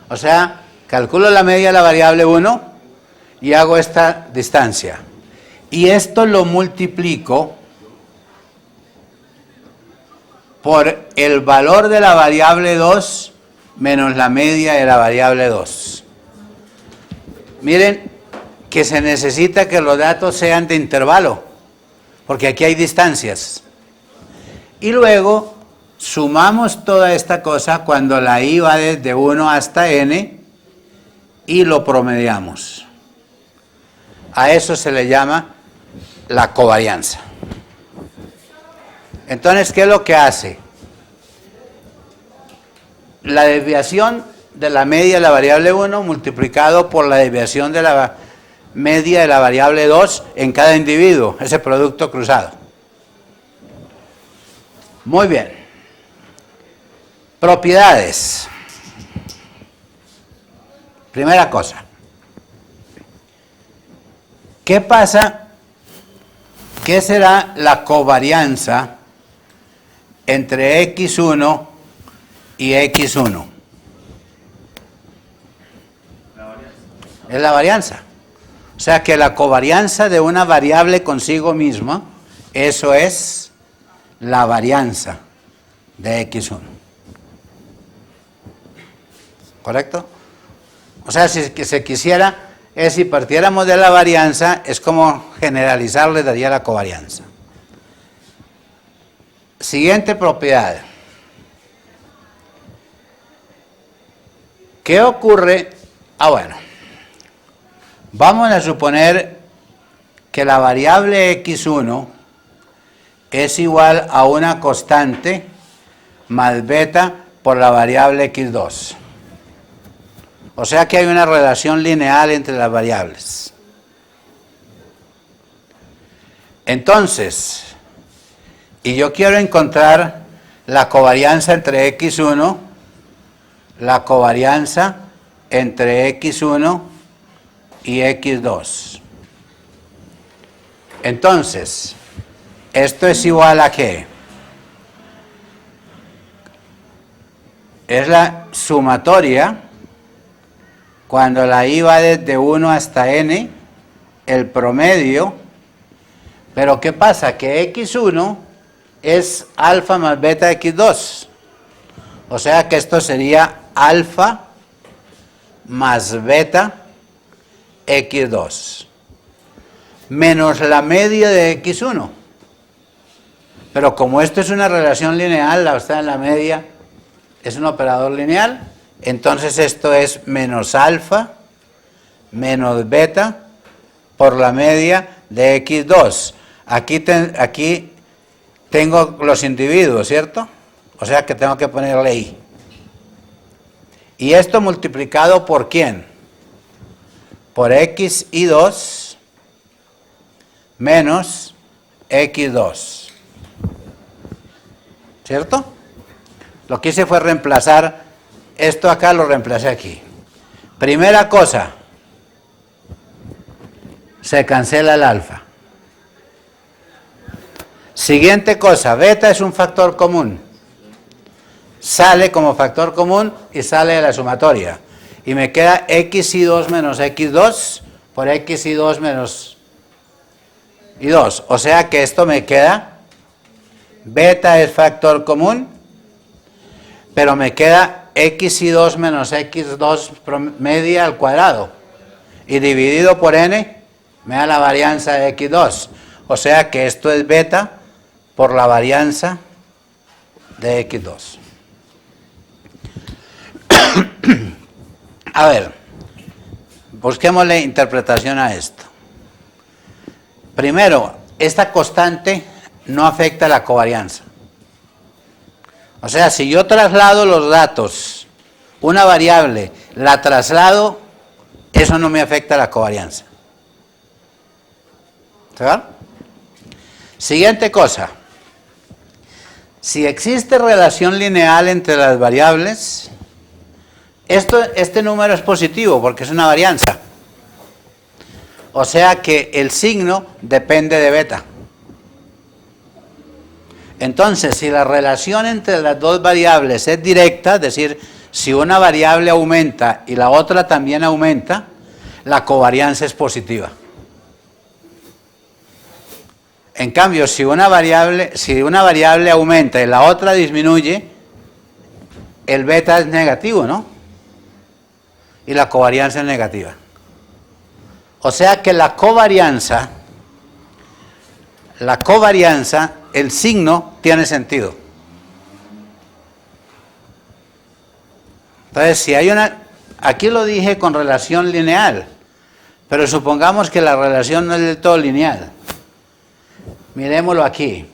B: O sea, calculo la media de la variable 1 y hago esta distancia. Y esto lo multiplico por el valor de la variable 2 menos la media de la variable 2. Miren que se necesita que los datos sean de intervalo, porque aquí hay distancias. Y luego sumamos toda esta cosa cuando la i va desde 1 hasta n y lo promediamos. A eso se le llama la covarianza. Entonces, ¿qué es lo que hace? La desviación de la media de la variable 1 multiplicado por la desviación de la media de la variable 2 en cada individuo, ese producto cruzado. Muy bien. Propiedades. Primera cosa. ¿Qué pasa? ¿Qué será la covarianza entre X1 y X1? Es la varianza. O sea que la covarianza de una variable consigo misma, eso es la varianza de X1. ¿Correcto? O sea, si se quisiera, si partiéramos de la varianza, es como generalizar, le daría la covarianza. Siguiente propiedad. ¿Qué ocurre? Bueno, vamos a suponer que la variable X1 es igual a una constante más beta por la variable X2. O sea que hay una relación lineal entre las variables. Entonces, y yo quiero encontrar la covarianza entre X1, la covarianza entre X1 y X2. Entonces, esto es igual a ¿qué? Es la sumatoria cuando la I va desde 1 hasta n, el promedio, pero ¿qué pasa? Que X1 es alfa más beta X2, o sea que esto sería alfa más beta X2, menos la media de X1, pero como esto es una relación lineal, la está en la media, es un operador lineal, entonces esto es menos alfa menos beta por la media de X2. Aquí tengo los individuos, ¿cierto? O sea que tengo que ponerle I. Y esto multiplicado por ¿quién? Por XI2 menos X2. ¿Cierto? Lo que hice fue reemplazar esto acá, lo reemplacé aquí. Primera cosa, se cancela el alfa. Siguiente cosa, beta es un factor común. Sale como factor común y sale de la sumatoria. Y me queda XI2 menos X2 por XI2 menos I2. O sea que esto me queda, beta es factor común, pero me queda XI2 menos X2 media al cuadrado. Y dividido por n me da la varianza de X2. O sea que esto es beta por la varianza de X2. A ver, busquémosle interpretación a esto. Primero, esta constante no afecta la covarianza. O sea, si yo traslado los datos, una variable, la traslado, eso no me afecta la covarianza. ¿Verdad? Siguiente cosa. Si existe relación lineal entre las variables, este número es positivo porque es una varianza. O sea que el signo depende de beta. Entonces, si la relación entre las dos variables es directa, es decir, si una variable aumenta y la otra también aumenta, la covarianza es positiva. En cambio, si una variable aumenta y la otra disminuye, el beta es negativo, ¿no? Y la covarianza es negativa. O sea que la covarianza, el signo tiene sentido. Entonces, si hay aquí lo dije con relación lineal, pero supongamos que la relación no es del todo lineal. Miremoslo aquí.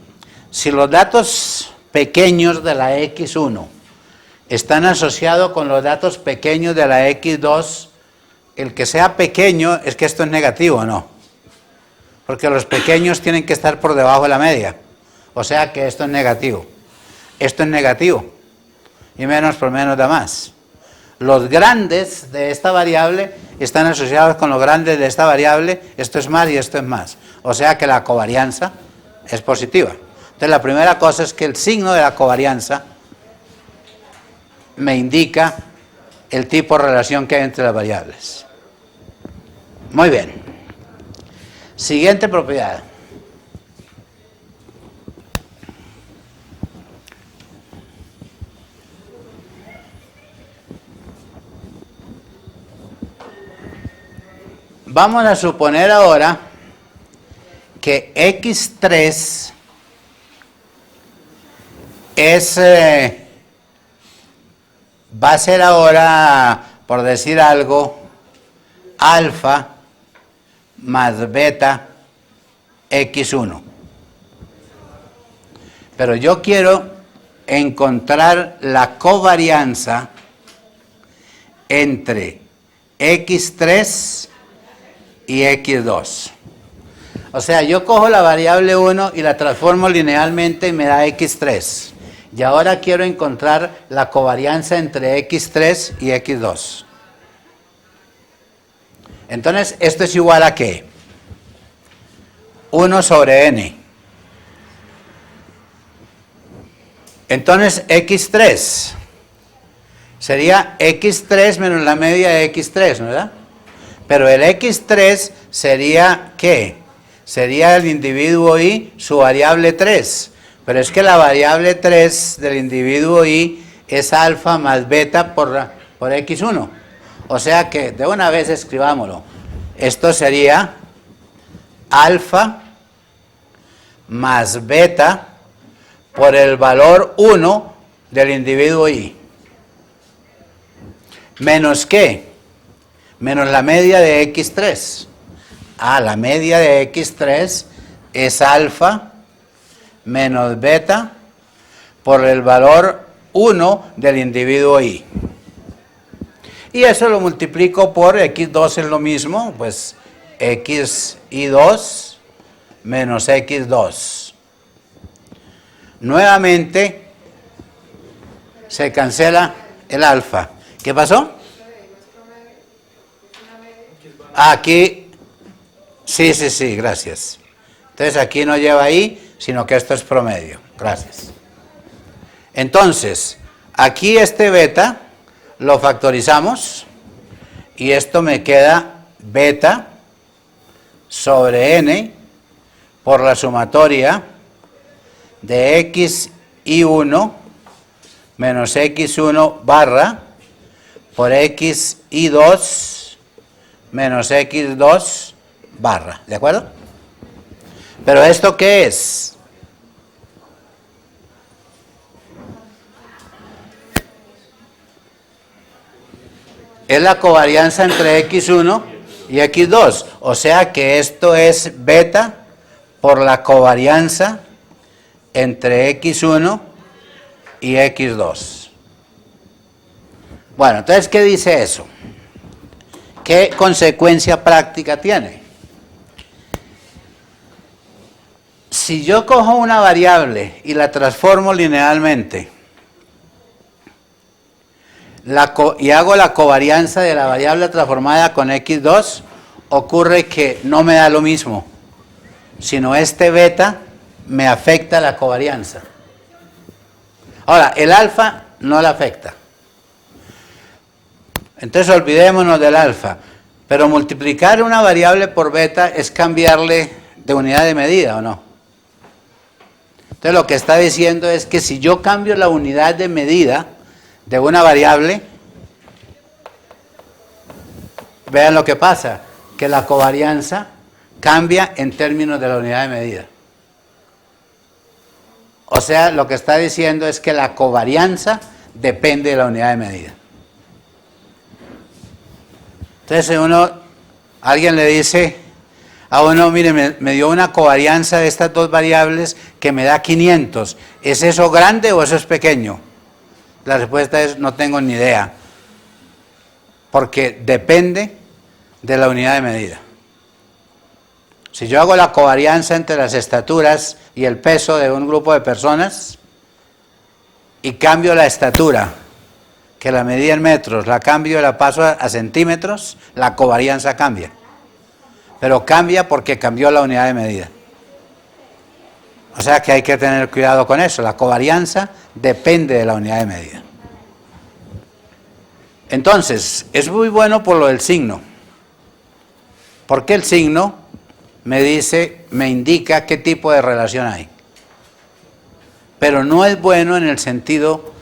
B: Si los datos pequeños de la X1 están asociados con los datos pequeños de la X2, el que sea pequeño es que esto es negativo, ¿no? Porque los pequeños tienen que estar por debajo de la media. O sea que esto es negativo. Esto es negativo. Y menos por menos da más. Los grandes de esta variable están asociados con los grandes de esta variable. Esto es más y esto es más. O sea que la covarianza es positiva. Entonces la primera cosa es que el signo de la covarianza me indica el tipo de relación que hay entre las variables. Muy bien. Siguiente propiedad. Vamos a suponer ahora que X3 va a ser ahora, por decir algo, alfa más beta X1. Pero yo quiero encontrar la covarianza entre X3 y X2. O sea, yo cojo la variable 1 y la transformo linealmente y me da X3. Y ahora quiero encontrar la covarianza entre x3 y x2. Entonces, esto es igual a ¿qué? 1 sobre n. Entonces, x3 sería x3 menos la media de x3, ¿verdad? Pero el x3 sería ¿qué? Sería el individuo y su variable 3. Pero es que la variable 3 del individuo y es alfa más beta por x1. O sea que de una vez escribámoslo. Esto sería alfa más beta por el valor 1 del individuo y. ¿Menos qué? Menos la media de x3. La media de x3 es alfa menos beta por el valor 1 del individuo y. Y eso lo multiplico por x2 es lo mismo, pues xi2 menos x2. Nuevamente se cancela el alfa. ¿Qué pasó? Aquí, sí, gracias. Entonces aquí no lleva ahí, sino que esto es promedio. Gracias. Entonces, aquí este beta lo factorizamos y esto me queda beta sobre n por la sumatoria de xi1 menos x1 barra por xi2 menos x2 barra, ¿de acuerdo? ¿Pero esto qué es? Es la covarianza entre x1 y x2, o sea que esto es beta por la covarianza entre x1 y x2. Bueno, entonces, ¿qué dice eso? ¿Qué consecuencia práctica tiene? Si yo cojo una variable y la transformo linealmente y hago la covarianza de la variable transformada con x2, ocurre que no me da lo mismo, sino este beta me afecta la covarianza. Ahora, el alfa no la afecta. Entonces olvidémonos del alfa, pero multiplicar una variable por beta es cambiarle de unidad de medida, ¿o no? Entonces lo que está diciendo es que si yo cambio la unidad de medida de una variable, vean lo que pasa, que la covarianza cambia en términos de la unidad de medida. O sea, lo que está diciendo es que la covarianza depende de la unidad de medida. Entonces alguien le dice a uno, mire, me dio una covarianza de estas dos variables que me da 500. ¿Es eso grande o eso es pequeño? La respuesta es, no tengo ni idea. Porque depende de la unidad de medida. Si yo hago la covarianza entre las estaturas y el peso de un grupo de personas y cambio la estatura, que la medí en metros, la cambio y la paso a centímetros, la covarianza cambia. Pero cambia porque cambió la unidad de medida. O sea que hay que tener cuidado con eso. La covarianza depende de la unidad de medida. Entonces, es muy bueno por lo del signo. Porque el signo me indica qué tipo de relación hay. Pero no es bueno en el sentido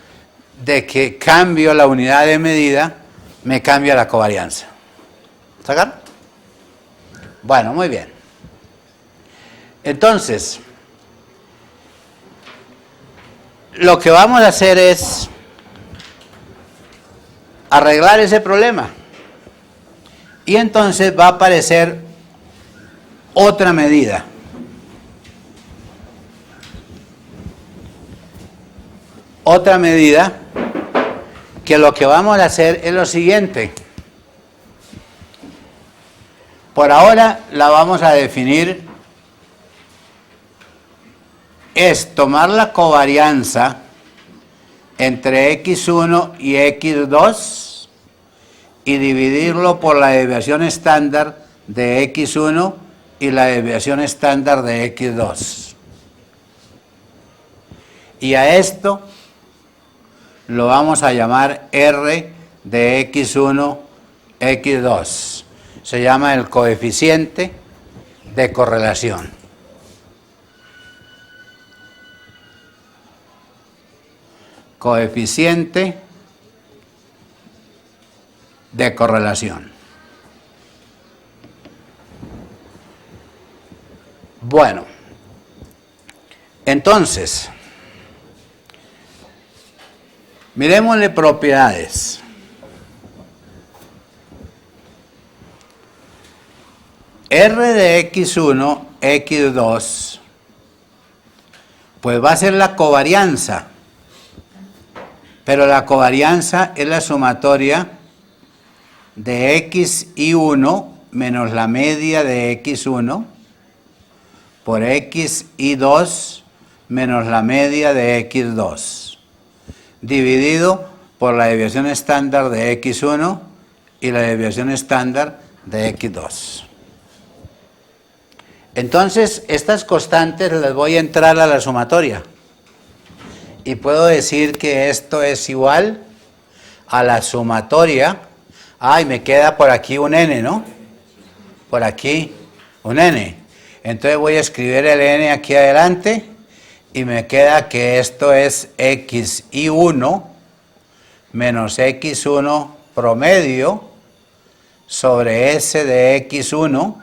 B: de que cambio la unidad de medida, me cambia la covarianza. ¿Sacar? Bueno, muy bien. Entonces, lo que vamos a hacer es arreglar ese problema. Y entonces va a aparecer otra medida. Otra medida que lo que vamos a hacer es lo siguiente. Por ahora la vamos a definir, es tomar la covarianza entre x1 y x2 y dividirlo por la desviación estándar de x1 y la desviación estándar de x2. Y a esto lo vamos a llamar R de x1, x2. Se llama el coeficiente de correlación. Coeficiente de correlación. Bueno, entonces, miremosle propiedades. R de x1, x2, pues va a ser la covarianza, pero la covarianza es la sumatoria de xi1 menos la media de x1 por xi2 menos la media de x2, dividido por la desviación estándar de x1 y la desviación estándar de x2. Entonces, estas constantes las voy a entrar a la sumatoria. Y puedo decir que esto es igual a la sumatoria. Y me queda por aquí un n, ¿no? Por aquí un n. Entonces voy a escribir el n aquí adelante y me queda que esto es xi1 menos x1 promedio sobre s de x1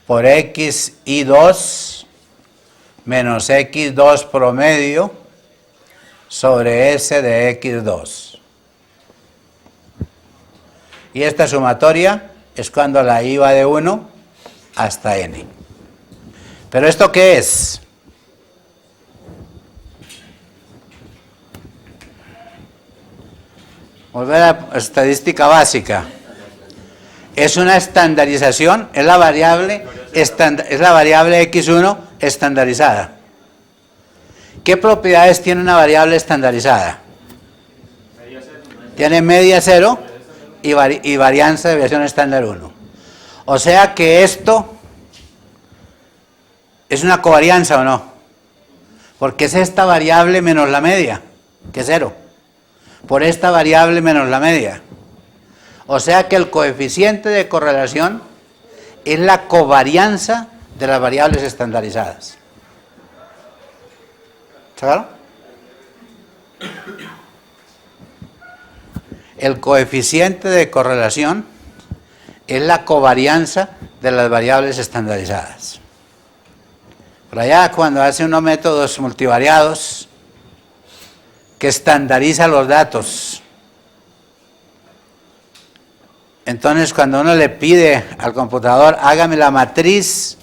B: por xi2 menos x2 promedio sobre s de x2. Y esta sumatoria es cuando la i va de 1 hasta n. ¿Pero esto qué es? Volver a la estadística básica. Es una estandarización, es la variable x1 estandarizada. ¿Qué propiedades tiene una variable estandarizada? Tiene media cero y varianza de desviación estándar 1. O sea que esto es una covarianza, ¿o no? Porque es esta variable menos la media, que es 0. Por esta variable menos la media. O sea que el coeficiente de correlación es la covarianza de las variables estandarizadas. ¿Está claro? El coeficiente de correlación es la covarianza de las variables estandarizadas. Por allá, cuando hace unos métodos multivariados que estandariza los datos, entonces cuando uno le pide al computador, hágame la matriz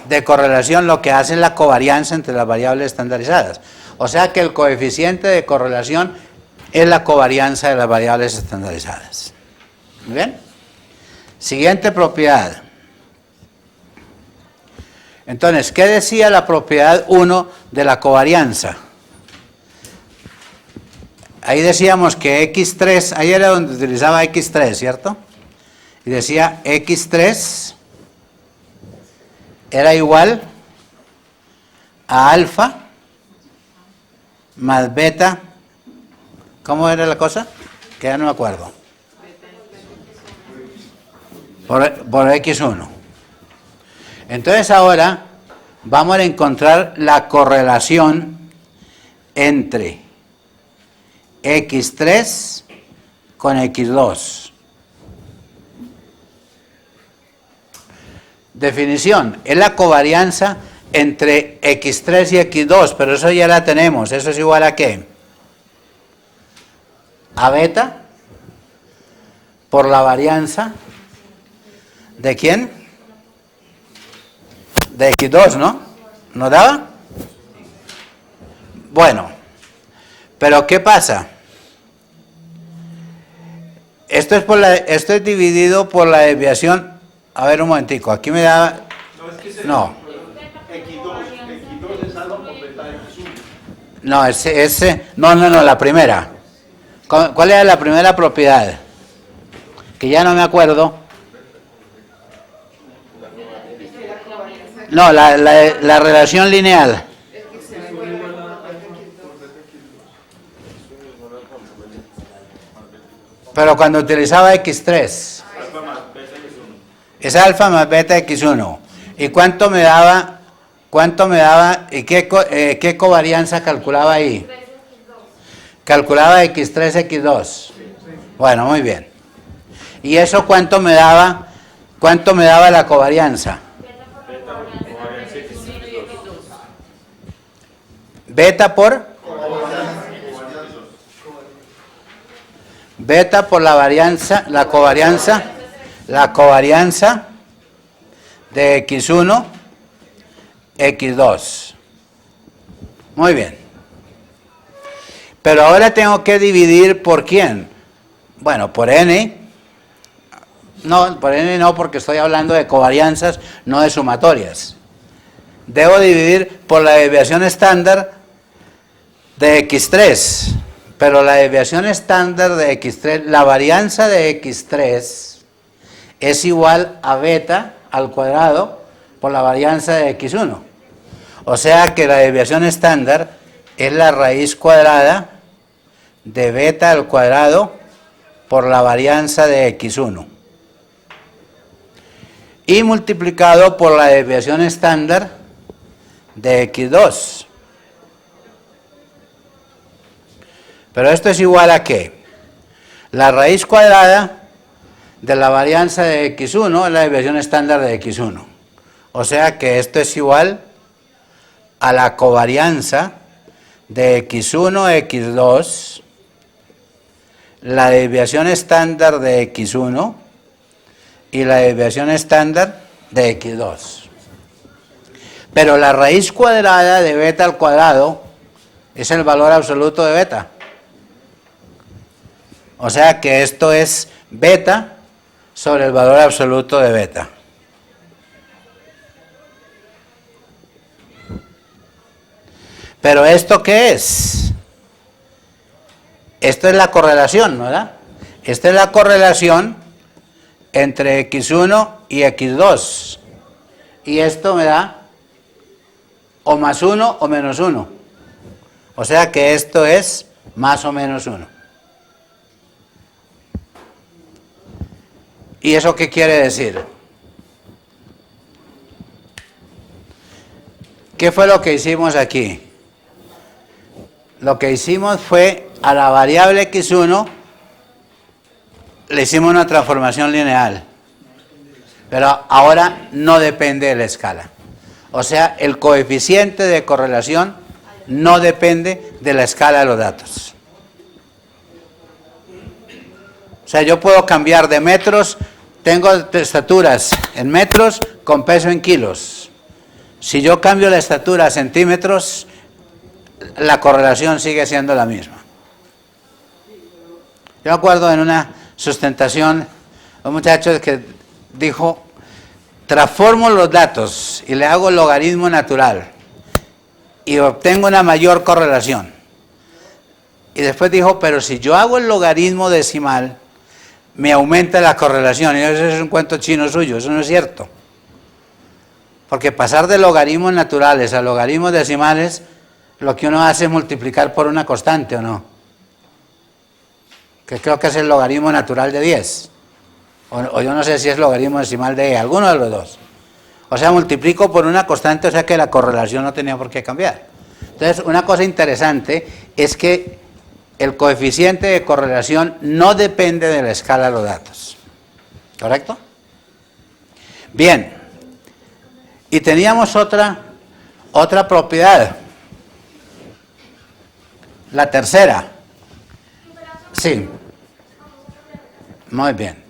B: de correlación, lo que hace es la covarianza entre las variables estandarizadas. O sea que el coeficiente de correlación es la covarianza de las variables estandarizadas. ¿Muy bien? Siguiente propiedad. Entonces, ¿qué decía la propiedad 1 de la covarianza? Ahí decíamos que x3, ahí era donde utilizaba x3, ¿cierto? Y decía x3 era igual a alfa más beta. ¿Cómo era la cosa? Que ya no me acuerdo. Por x1. Entonces ahora vamos a encontrar la correlación entre x3 con x2. Definición, es la covarianza entre x3 y x2, pero eso ya la tenemos. ¿Eso es igual a qué? A beta por la varianza ¿de quién? De x2, ¿no? ¿No daba? Bueno, pero ¿qué pasa? Esto es dividido por la desviación. A ver un momentico, aquí me da.
K: No, es que
B: no.
K: X2 es algo por beta de x1.
B: No, no, la primera. ¿Cuál era la primera propiedad? Que ya no me acuerdo. No, la relación lineal. Pero cuando utilizaba X3. Es alfa más beta X1. ¿Y cuánto me daba? ¿Y qué covarianza calculaba ahí? Calculaba X3, X2. Bueno, muy bien. ¿Y eso cuánto me daba? ¿Cuánto me daba la covarianza? Beta por la covarianza de X1, X2. Muy bien. Pero ahora tengo que dividir por quién. Bueno, por N. No, por N no, porque estoy hablando de covarianzas, no de sumatorias. Debo dividir por la desviación estándar de X3. Pero la desviación estándar de X3, la varianza de X3 es igual a beta al cuadrado por la varianza de X1. O sea que la desviación estándar es la raíz cuadrada de beta al cuadrado por la varianza de X1. Y multiplicado por la desviación estándar de X2. Pero esto es igual a ¿qué? La raíz cuadrada de la varianza de X1 es la desviación estándar de X1. O sea que esto es igual a la covarianza de X1, X2, la desviación estándar de X1 y la desviación estándar de X2. Pero la raíz cuadrada de beta al cuadrado es el valor absoluto de beta. O sea que esto es beta sobre el valor absoluto de beta. Pero ¿esto qué es? Esto es la correlación, ¿verdad? Esta es la correlación entre X1 y X2. Y esto me da o más 1 o menos 1. O sea que esto es más o menos 1. ¿Y eso qué quiere decir? ¿Qué fue lo que hicimos aquí? Lo que hicimos fue a la variable X1 le hicimos una transformación lineal. Pero ahora no depende de la escala. O sea, el coeficiente de correlación no depende de la escala de los datos. O sea, yo puedo cambiar de metros, tengo estaturas en metros con peso en kilos. Si yo cambio la estatura a centímetros, la correlación sigue siendo la misma. Yo me acuerdo en una sustentación, un muchacho que dijo, transformo los datos y le hago el logaritmo natural y obtengo una mayor correlación. Y después dijo, pero si yo hago el logaritmo decimal, me aumenta la correlación. Y eso es un cuento chino suyo, eso no es cierto. Porque pasar de logaritmos naturales a logaritmos decimales, lo que uno hace es multiplicar por una constante, ¿o no? Que creo que es el logaritmo natural de 10. O yo no sé si es logaritmo decimal de E, alguno de los dos. O sea, multiplico por una constante, o sea que la correlación no tenía por qué cambiar. Entonces, una cosa interesante es que el coeficiente de correlación no depende de la escala de los datos. ¿Correcto? Bien. Y teníamos otra propiedad. La tercera. Sí. Muy bien.